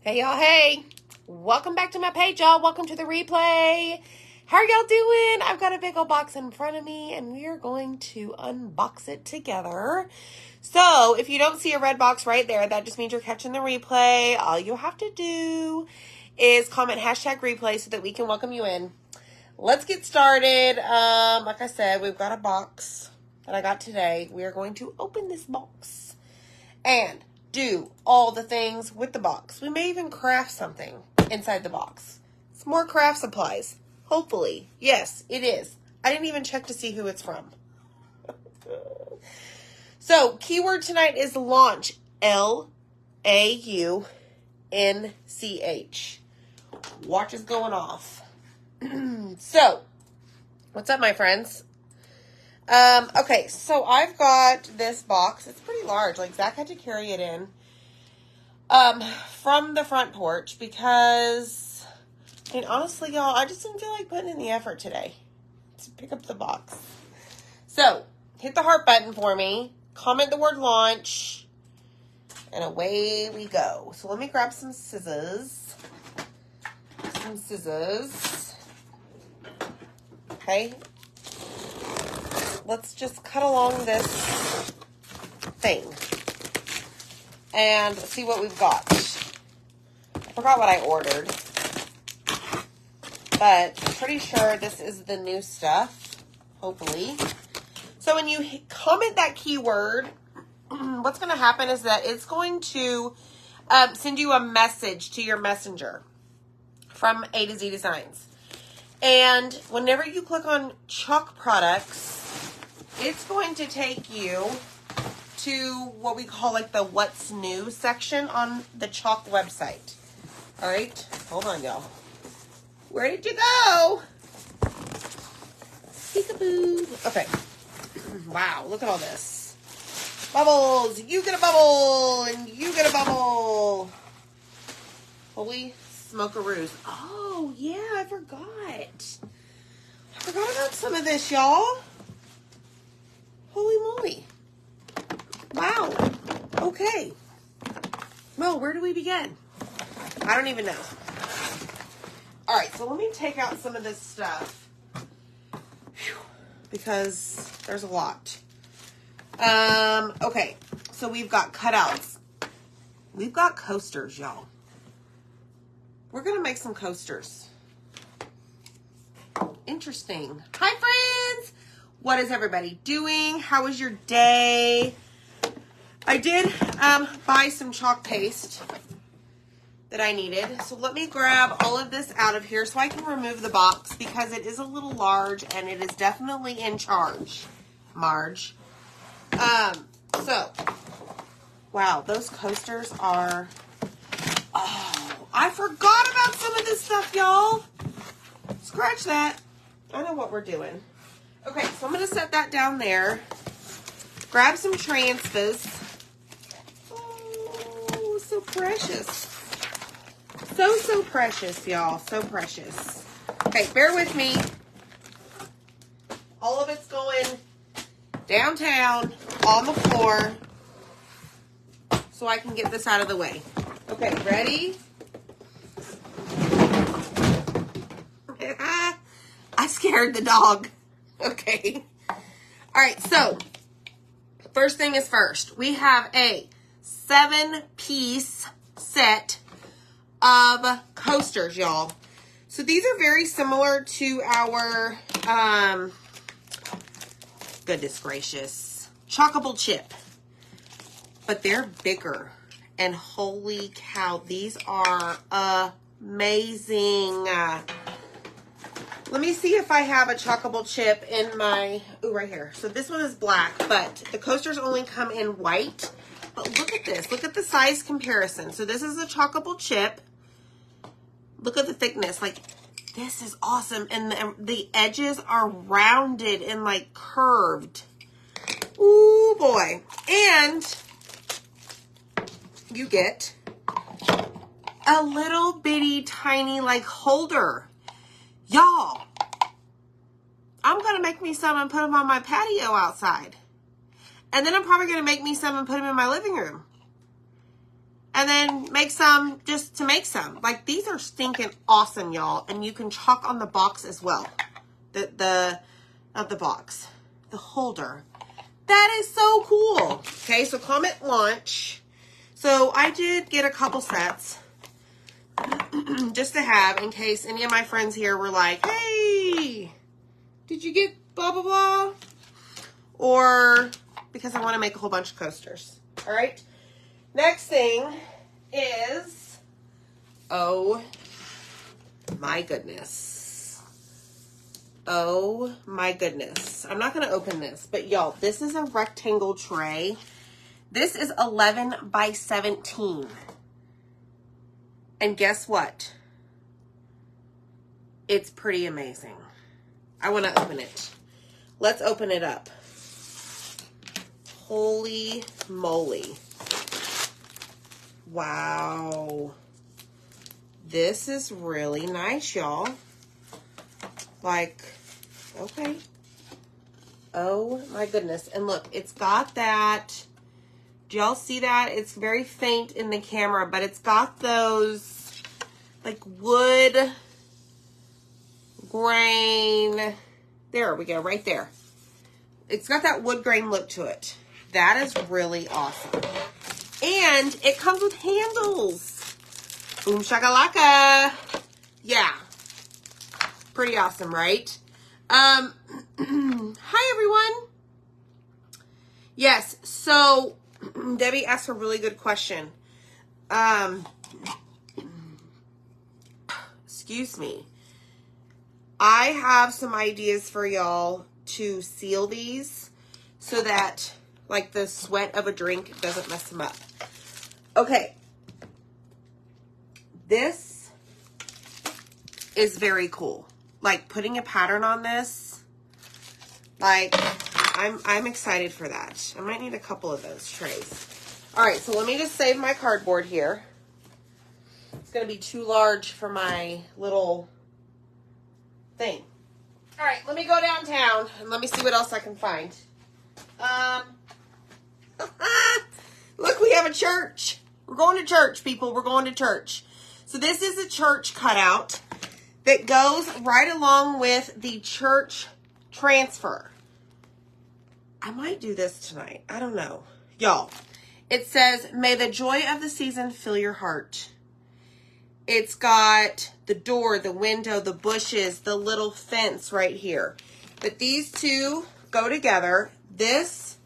Hey y'all, hey. Welcome back to my page, y'all. Welcome to the replay. How are y'all doing? I've got a big old box in front of me and we are going to unbox it together. So if you don't see a red box right there, that just means you're catching the replay. All you have to do is comment hashtag replay so that we can welcome you in. Let's get started. Like I said, we've got a box that I got today. We are going to open this box and do all the things with the box. We may even craft something inside the box. It's more craft supplies. Hopefully. Yes, it is. I didn't even check to see who it's from. So, keyword tonight is launch. L-A-U-N-C-H. Watch is going off. So, what's up, my friends? Okay, so I've got this box. It's pretty large. Like, Zach had to carry it in from the front porch because, I mean, honestly, y'all, I just didn't feel like putting in the effort today to pick up the box. So, hit the heart button for me. Comment the word launch. And away we go. So, let me grab some scissors. Okay. Let's just cut along this thing and see what we've got. I forgot what I ordered, but I'm pretty sure this is the new stuff, hopefully. So when you comment that keyword, what's going to happen is that it's going to send you a message to your messenger from A to Z Designs. And whenever you click on chalk products, it's going to take you to what we call like the what's new section on the chalk website. All right, hold on, y'all. Where did you go? Peekaboo. Okay. Wow, look at all this. Bubbles. You get a bubble, and you get a bubble. Holy smokeroos. Oh, yeah, I forgot. I forgot about some of this, y'all. Holy moly. Wow. Okay. Well, where do we begin? I don't even know. All right, so let me take out some of this stuff. Whew, because there's a lot. Okay, so we've got cutouts. We've got coasters, y'all. We're going to make some coasters. Interesting. Hi, friends. What is everybody doing? How was your day? I did buy some chalk paste that I needed. So let me grab all of this out of here so I can remove the box because it is a little large and it is definitely in charge, Marge. So, wow, those coasters are, oh, I forgot about some of this stuff, y'all. Scratch that. I know what we're doing. Okay, so I'm going to set that down there. Grab some transfers. Oh, so precious. So precious, y'all. So precious. Okay, bear with me. All of it's going downtown on the floor so I can get this out of the way. Okay, ready? I scared the dog. Okay. All right, so first thing is first. We have a 7-piece set of coasters, y'all. So these are very similar to our, goodness gracious, Chockable Chip. But they're bigger. And holy cow, these are amazing. Let me see if I have a Chockable Chip in my, ooh, right here. So this one is black, but the coasters only come in white. But look at this. Look at the size comparison. So this is a Chockable Chip. Look at the thickness. Like, this is awesome. And the edges are rounded and, like, curved. Ooh, boy. And you get a little bitty, tiny, like, holder. Y'all, I'm going to make me some and put them on my patio outside. And then I'm probably going to make me some and put them in my living room. and then make some just to make some. Like, these are stinking awesome, y'all. And you can chalk on the box as well. Not the box, the holder. That is so cool. Okay, so comment launch. So I did get a couple sets just to have in case any of my friends here were like, hey, did you get blah, blah, blah? Or because I want to make a whole bunch of coasters. All right. Next thing is, oh my goodness. Oh my goodness. I'm not going to open this, but y'all, this is a rectangle tray. This is 11 by 17. And guess what? It's pretty amazing. I want to open it. Let's open it up. Holy moly. Wow. This is really nice, y'all. Like, okay. Oh my goodness. And look, it's got that. Do y'all see that? It's very faint in the camera, but it's got those like wood grain. There we go, right there. It's got that wood grain look to it. That is really awesome. And it comes with handles. Boom shakalaka. Yeah. Pretty awesome, right? Hi everyone. Yes, so Debbie asked a really good question. Excuse me. I have some ideas for y'all to seal these so that like the sweat of a drink doesn't mess them up. Okay. This is very cool. Like putting a pattern on this, like I'm excited for that. I might need a couple of those trays. All right, so let me just save my cardboard here. It's gonna be too large for my little thing. All right, let me go downtown and let me see what else I can find. Look, we have a church. We're going to church, people. We're going to church. So this is a church cutout that goes right along with the church transfer. I might do this tonight. I don't know. Y'all, it says, may the joy of the season fill your heart. It's got the door, the window, the bushes, the little fence right here. But these two go together. This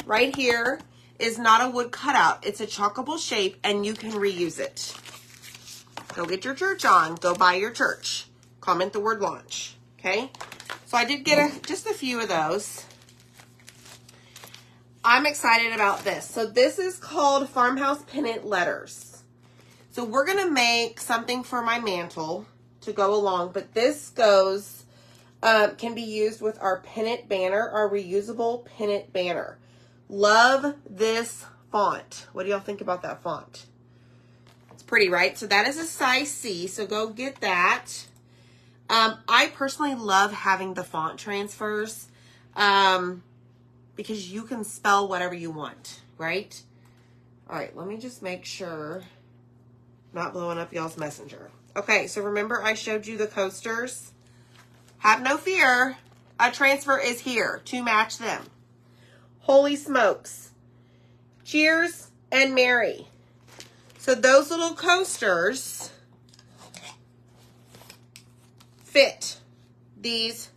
right here is not a wood cutout. It's a chalkable shape, and you can reuse it. Go get your church on. Go buy your church. Comment the word launch. Okay? So I did get just a few of those. I'm excited about this. So this is called Farmhouse Pennant Letters. So we're going to make something for my mantle to go along. But this goes, can be used with our pennant banner, our reusable pennant banner. Love this font. What do y'all think about that font? It's pretty, right? So that is a size C. So go get that. I personally love having the font transfers. Because you can spell whatever you want, right? All right, let me just make sure I'm not blowing up y'all's messenger. Okay, so remember I showed you the coasters? Have no fear. A transfer is here to match them. Holy smokes. Cheers and Mary. So those little coasters fit these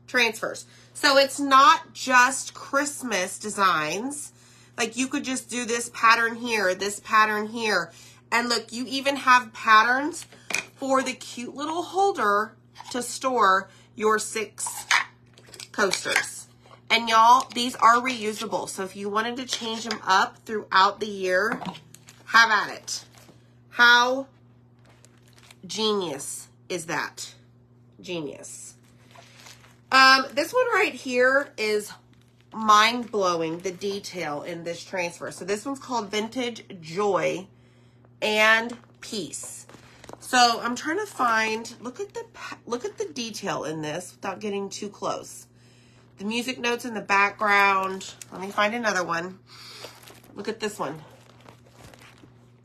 transfers. So it's not just Christmas designs. Like you could just do this pattern here, this pattern here. And look, you even have patterns for the cute little holder to store your 6 coasters. And y'all, these are reusable. So if you wanted to change them up throughout the year, have at it. How genius is that? Genius. This one right here is mind-blowing, the detail in this transfer. So this one's called Vintage Joy and Peace. So I'm trying to find, look at the detail in this without getting too close. The music notes in the background. Let me find another one. Look at this one.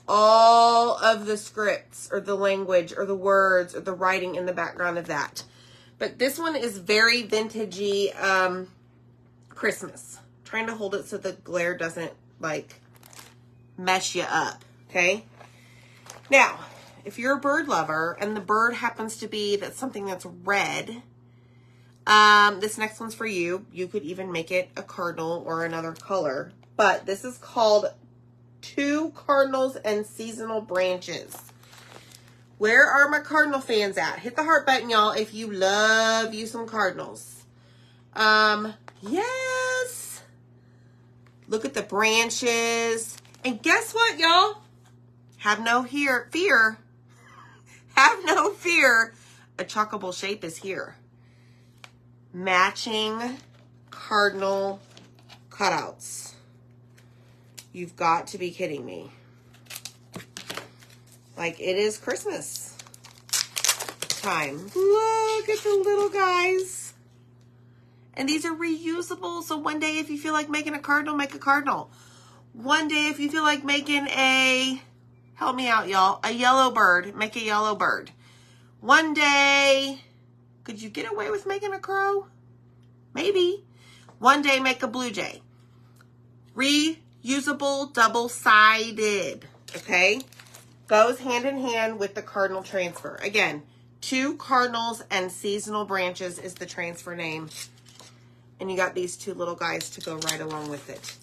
all of the scripts or the language or the words or the writing in the background of that. But this one is very vintagey Christmas. I'm trying to hold it so the glare doesn't like mess you up, okay? Now, if you're a bird lover and the bird happens to be something that's red, this next one's for you. You could even make it a cardinal or another color. But this is called 2 Cardinals and Seasonal Branches. Where are my cardinal fans at? Hit the heart button, y'all, if you love you some cardinals. Yes. Look at the branches. And guess what, y'all? Have no fear. Have no fear. A chockable shape is here. Matching cardinal cutouts. You've got to be kidding me. Like, it is Christmas time. Look at the little guys. And these are reusable. So one day if you feel like making a cardinal, make a cardinal. One day if you feel like making a, help me out, y'all, a yellow bird, make a yellow bird. One day, could you get away with making a crow? Maybe. One day, make a blue jay. Reusable, double-sided, okay? Goes hand in hand with the cardinal transfer. Again, 2 Cardinals and Seasonal Branches is the transfer name. And you got these 2 little guys to go right along with it.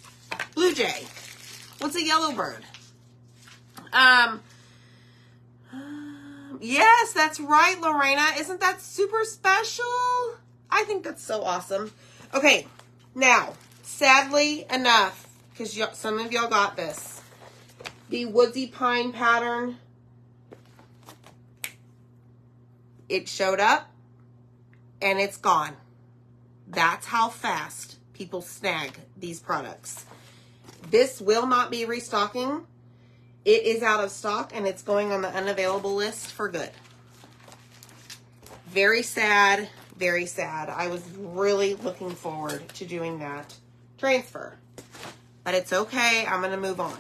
Blue jay. What's a yellow bird? Yes, that's right, Lorena. Isn't that super special? I think that's so awesome. Okay, now, sadly enough, because some of y'all got this, the Woodsy Pine pattern, it showed up and it's gone. That's how fast people snag these products. This will not be restocking. It is out of stock and it's going on the unavailable list for good. Very sad, very sad. I was really looking forward to doing that transfer. But it's okay. I'm going to move on.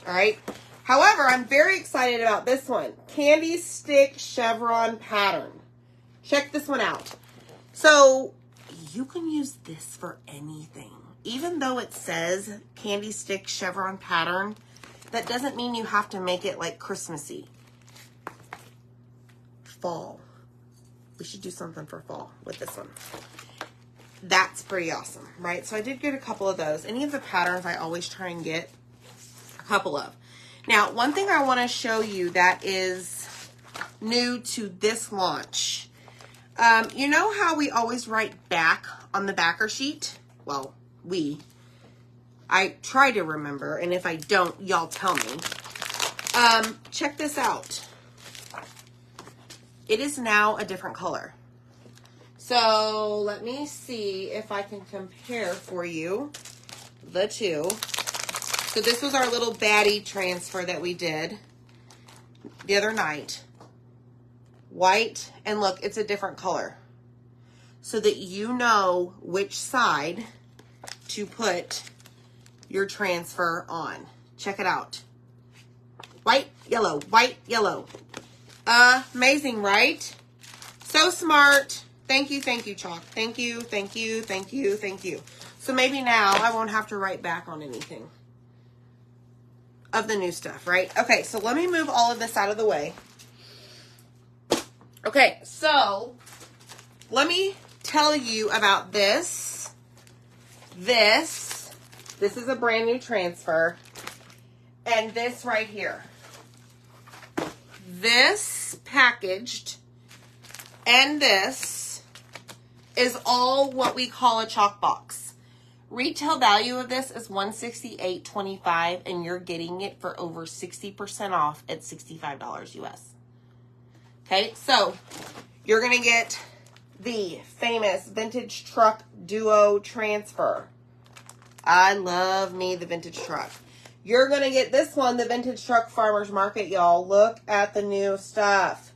All right. However, I'm very excited about this one. Candy Stick Chevron Pattern. Check this one out. So you can use this for anything. Even though it says Candy Stick Chevron Pattern, that doesn't mean you have to make it like Christmassy. Fall. We should do something for fall with this one. That's pretty awesome, right? So I did get a couple of those. Any of the patterns I always try and get a couple of. Now, one thing I want to show you that is new to this launch. You know how we always write back on the backer sheet? Well, I try to remember, and if I don't, y'all tell me. Check this out. It is now a different color. So let me see if I can compare for you the 2. So this was our little baddie transfer that we did the other night. White, and look, it's a different color. So that you know which side to put your transfer on. Check it out. White, yellow, white, yellow. Amazing, right? So smart. Thank you, Chalk. Thank you, thank you, thank you, thank you. So maybe now I won't have to write back on anything of the new stuff, right? Okay, so let me move all of this out of the way. Okay, so let me tell you about this. This is a brand new transfer. And this right here. This packaged and this is all what we call a chalk box. Retail value of this is $168.25 and you're getting it for over 60% off at $65 US. Okay, so you're going to get the famous Vintage Truck Duo Transfer. I love me the Vintage Truck. You're going to get this one, the Vintage Truck Farmers Market, y'all. Look at the new stuff.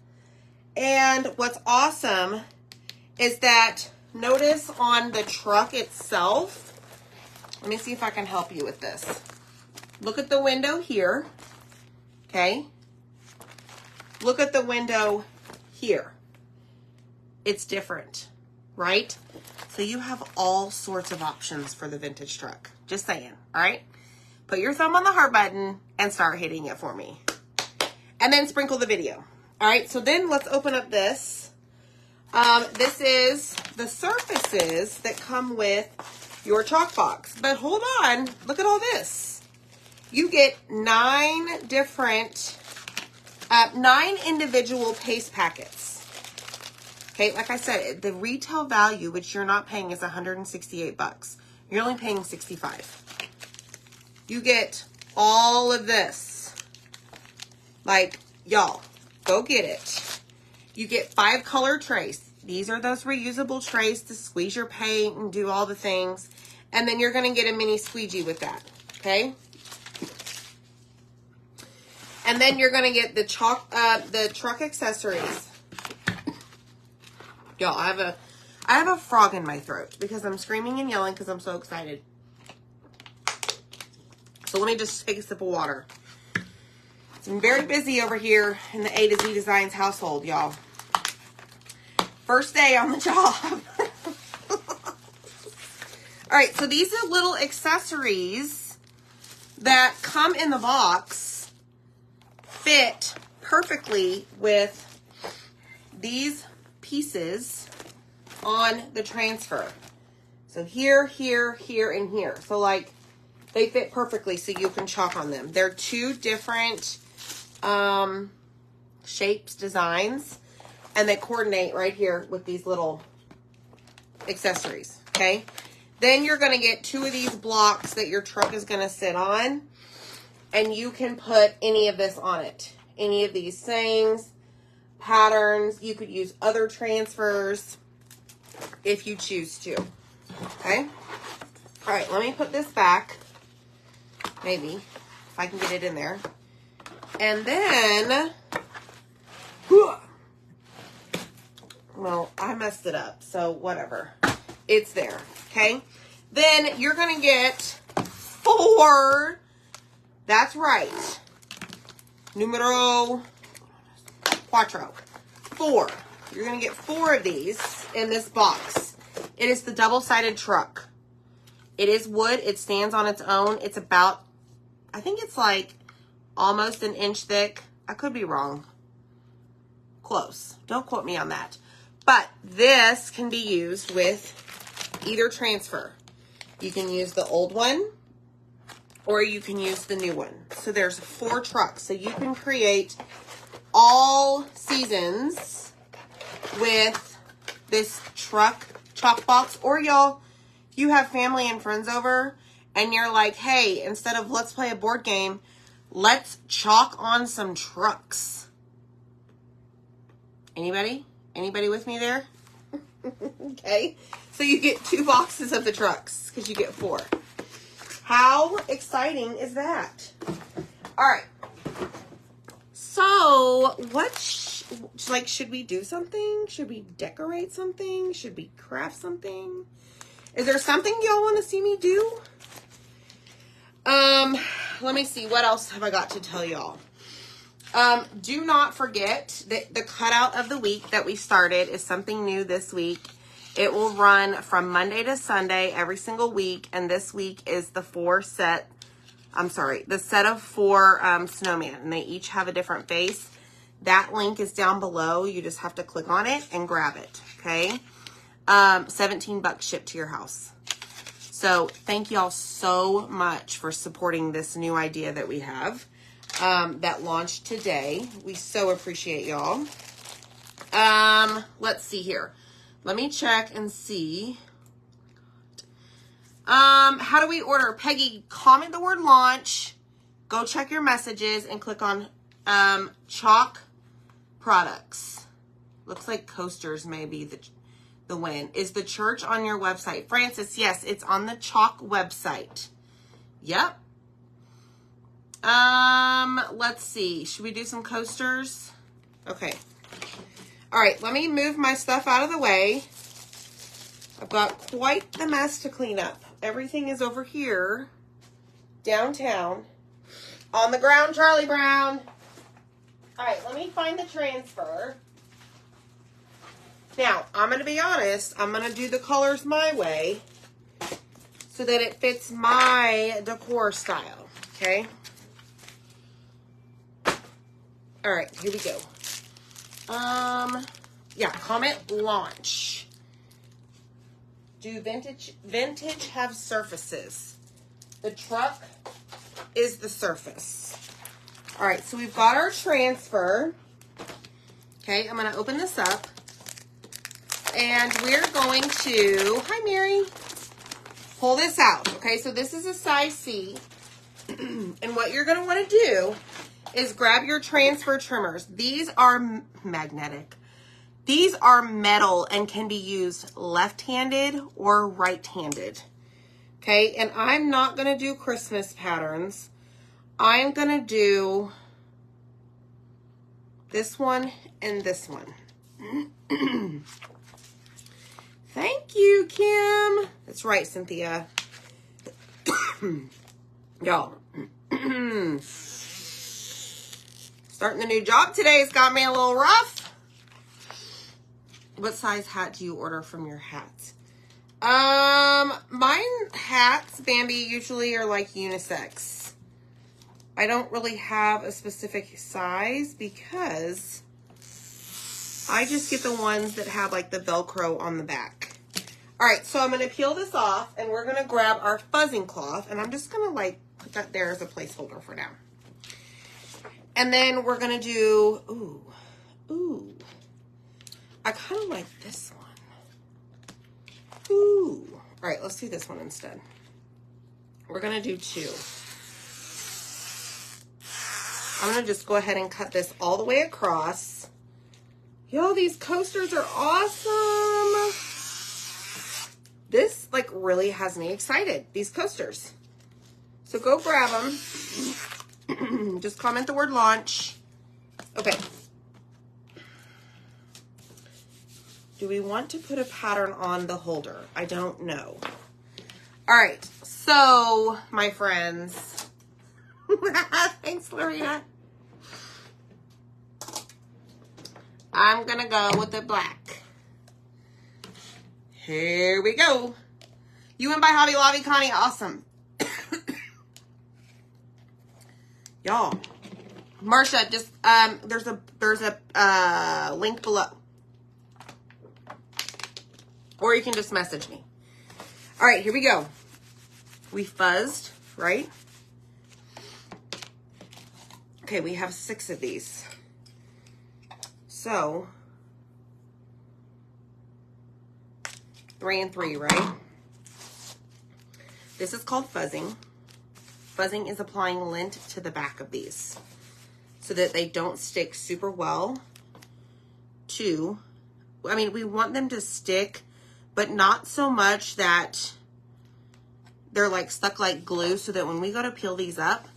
And what's awesome is that, notice on the truck itself, let me see if I can help you with this. Look at the window here. Okay? Look at the window here. It's different, right? So you have all sorts of options for the vintage truck. Just saying, all right? Put your thumb on the heart button and start hitting it for me. And then sprinkle the video. All right, so then let's open up this. This is the surfaces that come with your chalk box. But hold on, look at all this. You get 9 individual paste packets. Okay, like I said, the retail value, which you're not paying, is 168 bucks. You're only paying 65. You get all of this. Like, y'all, go get it. You get 5 color trays. These are those reusable trays to squeeze your paint and do all the things. And then you're going to get a mini squeegee with that, okay? And then you're going to get the truck accessories. Y'all, I have a frog in my throat because I'm screaming and yelling because I'm so excited. So let me just take a sip of water. I'm very busy over here in the A to Z Designs household, y'all. First day on the job. All right, so these are little accessories that come in the box, fit perfectly with these pieces on the transfer. So here, here, here, and here. So like they fit perfectly so you can chalk on them. They're 2 different shapes, designs, and they coordinate right here with these little accessories, okay? Then you're going to get 2 of these blocks that your truck is going to sit on, and you can put any of this on it. Any of these things, patterns. You could use other transfers if you choose to, okay? All right, let me put this back, maybe, if I can get it in there. And then, well, I messed it up, so whatever. It's there, okay? Then you're going to get 4, that's right, numero cuatro, 4. You're going to get 4 of these in this box. It is the double-sided truck. It is wood. It stands on its own. It's about, I think it's like almost an inch thick. I could be wrong. Close. Don't quote me on that. But this can be used with either transfer. You can use the old one or you can use the new one. So there's 4 trucks. So you can create all seasons with this truck chalk box. Or y'all, if you have family and friends over and you're like, hey, instead of let's play a board game, let's chalk on some trucks. Anybody? Anybody with me there? Okay. So you get 2 boxes of the trucks because you get 4. How exciting is that? All right. So what, should we do something? Should we decorate something? Should we craft something? Is there something y'all want to see me do? Let me see. What else have I got to tell y'all? Do not forget that the cutout of the week that we started is something new this week. It will run from Monday to Sunday every single week. And this week is the set of 4 snowmen. And they each have a different face. That link is down below. You just have to click on it and grab it. Okay. 17 bucks shipped to your house. So thank y'all so much for supporting this new idea that we have. That launched today. We so appreciate y'all. Let's see here. Let me check and see. How do we order? Peggy, comment the word launch. Go check your messages and click on chalk products. Looks like coasters may be the win. Is the church on your website? Francis, yes, it's on the chalk website. Yep. Let's see. Should we do some coasters? Okay. All right, let me move my stuff out of the way. I've got quite the mess to clean up. Everything is over here, downtown, on the ground, Charlie Brown. All right, let me find the transfer. Now, I'm going to be honest. I'm going to do the colors my way so that it fits my decor style, okay? All right, here we go. Yeah, comment launch. Do vintage have surfaces? The truck is the surface. All right, so we've got our transfer. Okay, I'm going to open this up. And we're going to, hi Mary, pull this out. Okay, so this is a size C. And what you're going to want to do is grab your transfer trimmers. These are magnetic. These are metal and can be used left-handed or right-handed. Okay, and I'm not going to do Christmas patterns. I'm going to do this one and this one. Thank you, Kim. That's right, Cynthia. Y'all. Starting the new job today has got me a little rough. What size hat do you order from your hats? Mine hats, Bambi, usually are like unisex. I don't really have a specific size because I just get the ones that have like the Velcro on the back. All right, so I'm going to peel this off and we're going to grab our fuzzing cloth and I'm just going to like put that there as a placeholder for now. And then we're going to do, ooh, I kind of like this one. Ooh. All right, let's do this one instead. We're going to do 2. I'm going to just go ahead and cut this all the way across. Yo, these coasters are awesome. This, like, really has me excited, these coasters. So go grab them. Just comment the word launch. Okay. Do we want to put a pattern on the holder? I don't know. All right. So, my friends. Thanks, Lorena. I'm going to go with the black. Here we go. You went by Hobby Lobby, Connie. Awesome. Y'all. Marsha, just, there's a link below. Or you can just message me. All right, here we go. We fuzzed, right? Okay, we have 6 of these. So, 3 and 3, right? This is called fuzzing. Fuzzing is applying lint to the back of these so that they don't stick super well to, I mean, we want them to stick, but not so much that they're like stuck like glue so that when we go to peel these up,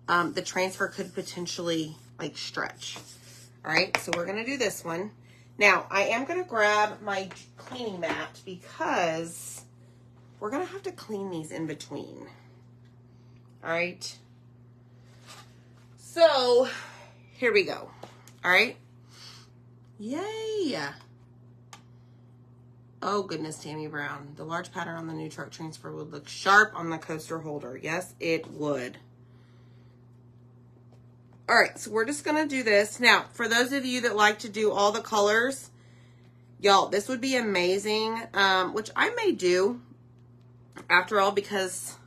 the transfer could potentially like stretch. All right, so we're gonna do this one. Now, I am gonna grab my cleaning mat because we're gonna have to clean these in between. All right, so here we go. All right, yay. Oh goodness, Tammy Brown. The large pattern on the new truck transfer would look sharp on the coaster holder. Yes, it would. All right, so we're just gonna do this. Now, for those of you that like to do all the colors, y'all, this would be amazing, which I may do after all because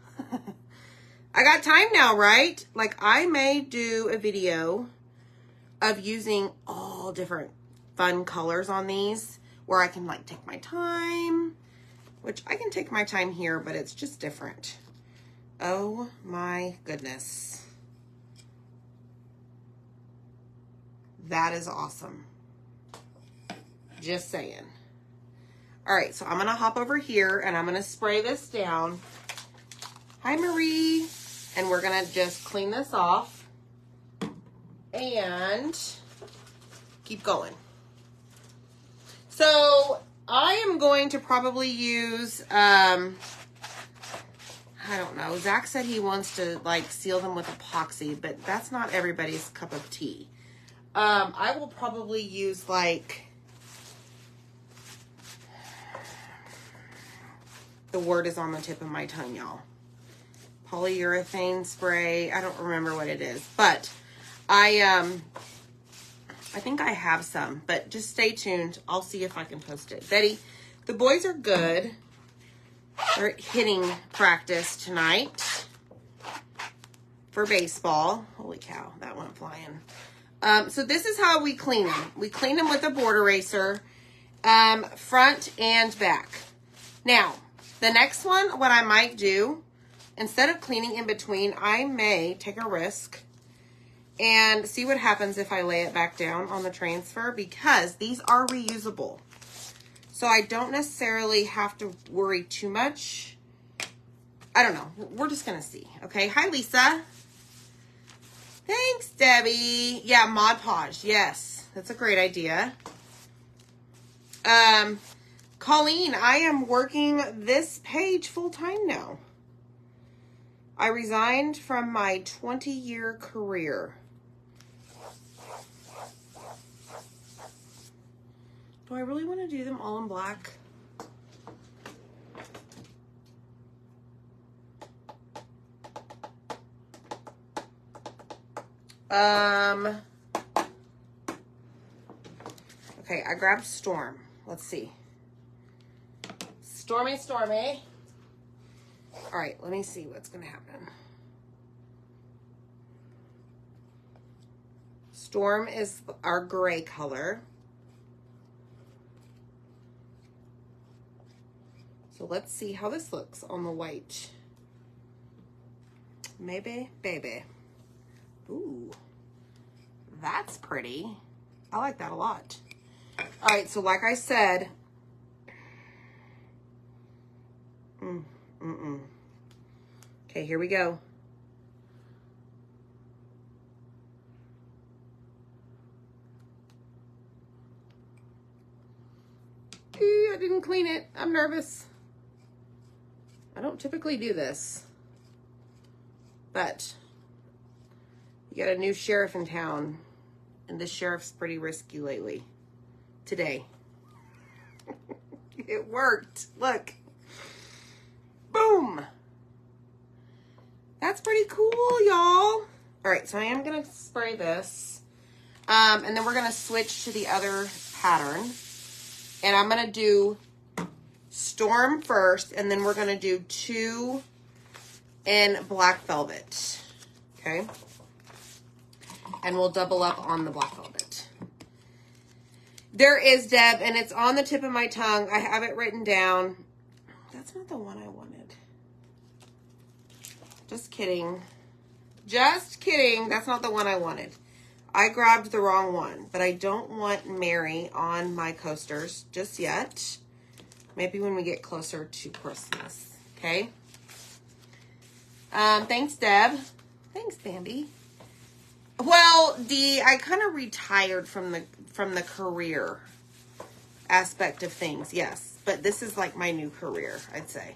I got time now, right? Like, I may do a video of using all different fun colors on these where I can, like, take my time, which I can take my time here, but it's just different. Oh, my goodness. That is awesome. Just saying. All right, so I'm going to hop over here, and I'm going to spray this down. Hi, Marie. And we're going to just clean this off and keep going. So I am going to probably use, I don't know. Zach said he wants to like seal them with epoxy, but that's not everybody's cup of tea. I will probably use like, the word is on the tip of my tongue, y'all. Polyurethane spray. I don't remember what it is, but I think I have some, but just stay tuned. I'll see if I can post it. Betty, the boys are good. They're hitting practice tonight for baseball. Holy cow, that went flying. So this is how we clean them. We clean them with a board eraser, front and back. Now, the next one, what I might do, instead of cleaning in between, I may take a risk and see what happens if I lay it back down on the transfer, because these are reusable. So I don't necessarily have to worry too much. I don't know. We're just going to see. Okay. Hi, Lisa. Thanks, Debbie. Yeah, Mod Podge. Yes, that's a great idea. Colleen, I am working this page full time now. I resigned from my 20-year career. Do I really want to do them all in black? Okay, I grabbed Storm. Let's see. Stormy. All right, let me see what's going to happen. Storm is our gray color. So let's see how this looks on the white. Maybe, baby. Ooh, that's pretty. I like that a lot. All right, so like I said, okay, here we go. I didn't clean it. I'm nervous. I don't typically do this, but you got a new sheriff in town, and this sheriff's pretty risky lately. Today. It worked. Look. Boom. That's pretty cool, y'all. All right, so I am going to spray this. And then we're going to switch to the other pattern. And I'm going to do Storm first, and then we're going to do 2 in Black Velvet. Okay? And we'll double up on the Black Velvet. There is, Deb, and it's on the tip of my tongue. I have it written down. That's not the one I wanted. Just kidding. Just kidding. That's not the one I wanted. I grabbed the wrong one, but I don't want Mary on my coasters just yet. Maybe when we get closer to Christmas. Okay? Thanks, Deb. Thanks, Bambi. Well, I kind of retired from the career aspect of things, yes. But this is like my new career, I'd say.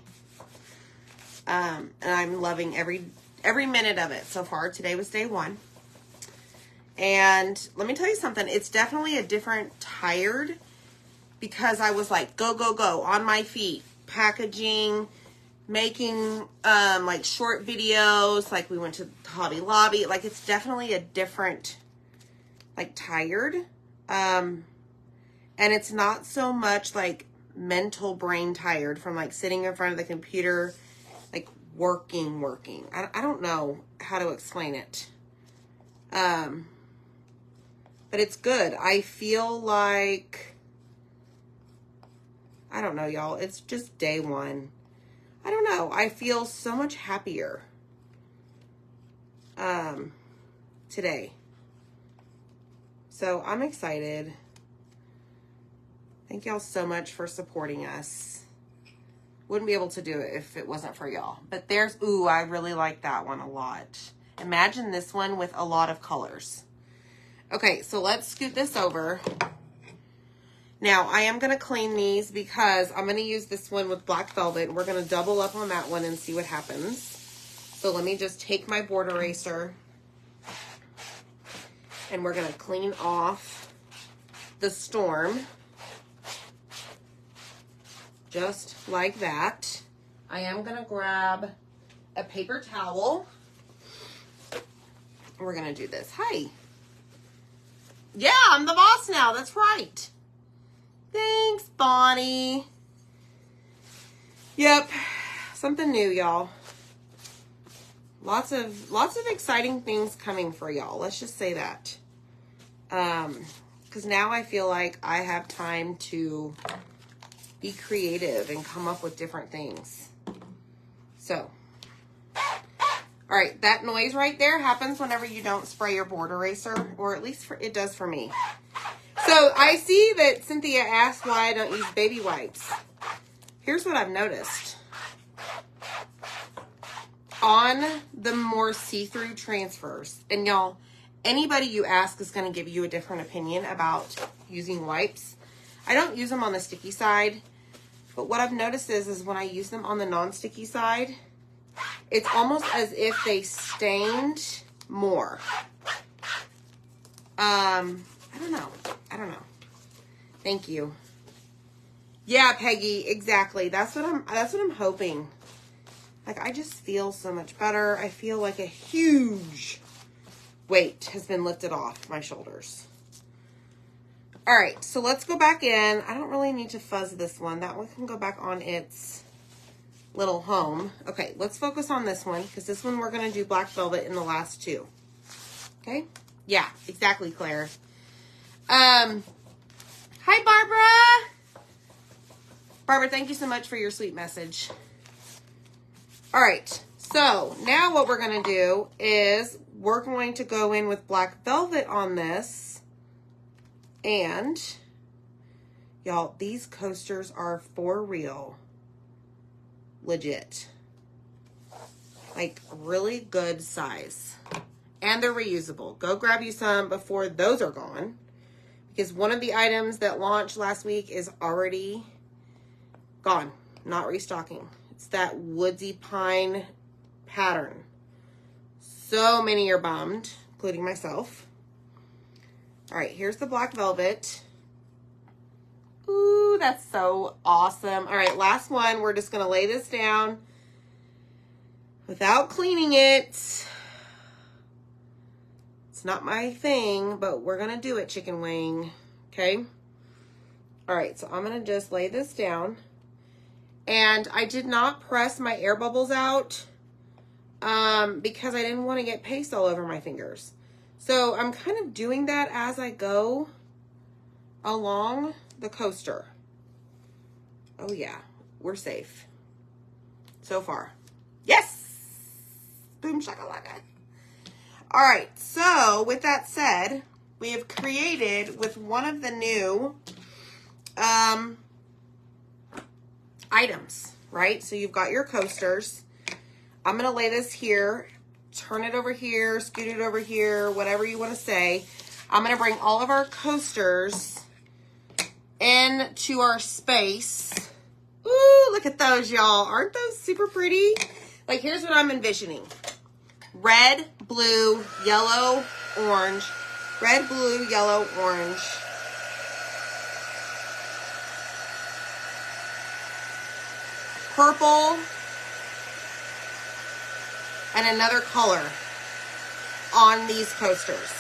And I'm loving every minute of it so far. Today was day 1. And let me tell you something. It's definitely a different tired, because I was like, go, go, go, on my feet, packaging, making like short videos, like we went to Hobby Lobby. Like, it's definitely a different, like, tired. And it's not so much like mental brain tired from like sitting in front of the computer, like working. I don't know how to explain it. But it's good. I feel like, I don't know, y'all. It's just day 1. I don't know. I feel so much happier today. So I'm excited. Thank y'all so much for supporting us. Wouldn't be able to do it if it wasn't for y'all. But there's, ooh, I really like that one a lot. Imagine this one with a lot of colors. Okay, so let's scoot this over. Now, I am going to clean these because I'm going to use this one with Black Velvet. We're going to double up on that one and see what happens. So let me just take my board eraser. And we're going to clean off the storm. Just like that. I am going to grab a paper towel. We're going to do this. Hi. Yeah, I'm the boss now. That's right. Thanks, Bonnie. Yep. Something new, y'all. Lots of exciting things coming for y'all. Let's just say that. Because now I feel like I have time to be creative and come up with different things. So, all right, that noise right there happens whenever you don't spray your board eraser, or at least it does for me. So I see that Cynthia asked why I don't use baby wipes. Here's what I've noticed. On the more see-through transfers, and y'all, anybody you ask is going to give you a different opinion about using wipes. I don't use them on the sticky side, but what I've noticed is when I use them on the non-sticky side, it's almost as if they stained more. I don't know. Thank you. Yeah, Peggy, exactly. That's what I'm hoping. Like, I just feel so much better. I feel like a huge weight has been lifted off my shoulders. All right, so let's go back in. I don't really need to fuzz this one. That one can go back on its little home. Okay, let's focus on this one, because this one we're going to do black velvet in the last two. Okay? Yeah, exactly, Claire. Hi, Barbara. Barbara, thank you so much for your sweet message. All right, so now what we're going to do is we're going to go in with black velvet on this. And, y'all, these coasters are for real. Legit. Like, really good size. And they're reusable. Go grab you some before those are gone. Because one of the items that launched last week is already gone. Not restocking. It's that woodsy pine pattern. So many are bummed, including myself. All right, here's the black velvet. Ooh, that's so awesome. All right, last one. We're just going to lay this down without cleaning it. It's not my thing, but we're going to do it, chicken wing. Okay? All right, so I'm going to just lay this down. And I did not press my air bubbles out because I didn't want to get paste all over my fingers. So I'm kind of doing that as I go along the coaster. Oh yeah, we're safe. So far. Yes! Boom shakalaka. All right, so with that said, we have created with one of the new items, right? So you've got your coasters. I'm going to lay this here, turn it over here, scoot it over here, whatever you want to say. I'm going to bring all of our coasters into our space. Ooh, look at those, y'all. Aren't those super pretty? Like, here's what I'm envisioning. Red, blue, yellow, orange. Red, blue, yellow, orange. Purple. And another color on these coasters.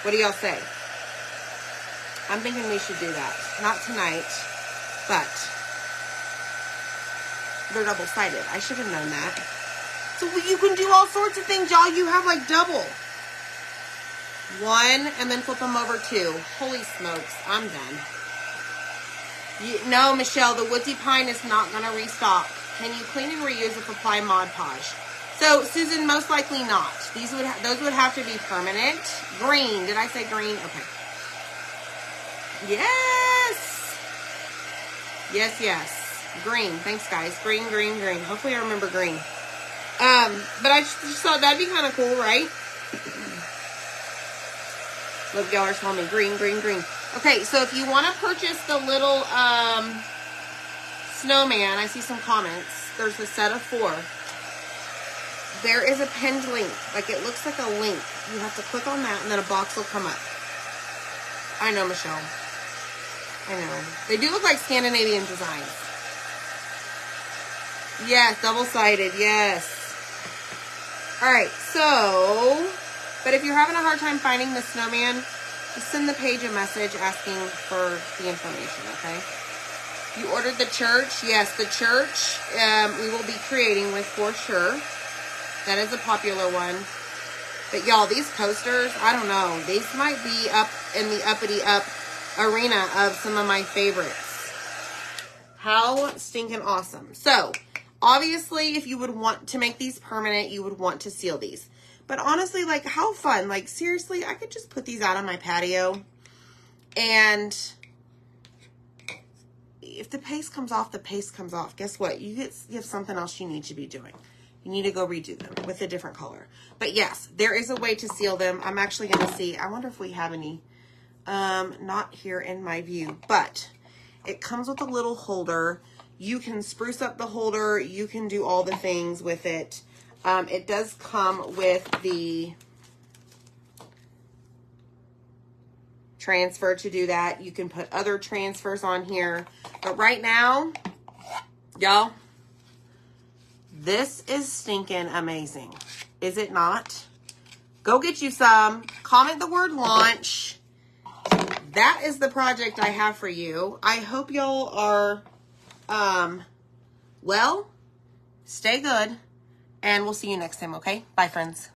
What do y'all say? I'm thinking we should do that. Not tonight, but they're double-sided. I should have known that. So you can do all sorts of things, y'all. You have like double. One, and then flip them over two. Holy smokes, I'm done. No, Michelle, the Woodsy Pine is not going to restock. Can you clean and reuse if apply Mod Podge? So, Susan, most likely not. Those would have to be permanent. Green. Did I say green? Okay. Yes. Yes, yes. Green. Thanks, guys. Green, green, green. Hopefully I remember green. But I just thought that'd be kind of cool, right? Look, y'all are telling me green, green, green. Okay, so if you want to purchase the little snowman, I see some comments. There's a set of 4. There is a pinned link. Like, it looks like a link. You have to click on that, and then a box will come up. I know, Michelle. I know. They do look like Scandinavian designs. Yes, double-sided, yes. Alright, so, but if you're having a hard time finding the snowman, just send the page a message asking for the information, okay? You ordered the church. Yes, the church we will be creating with for sure. That is a popular one. But y'all, these coasters, I don't know. These might be up in the uppity up arena of some of my favorites. How stinking awesome. So, obviously, if you would want to make these permanent, you would want to seal these. But honestly, like, how fun. Like, seriously, I could just put these out on my patio. And if the paste comes off, the paste comes off. Guess what? You have something else you need to be doing. You need to go redo them with a different color. But yes, there is a way to seal them. I'm actually going to see. I wonder if we have any. Not here in my view, but it comes with a little holder. You can spruce up the holder. You can do all the things with it. It does come with the transfer to do that. You can put other transfers on here. But right now, y'all, this is stinking amazing. Is it not? Go get you some. Comment the word launch. That is the project I have for you. I hope y'all are, well, stay good. And we'll see you next time, okay? Bye, friends.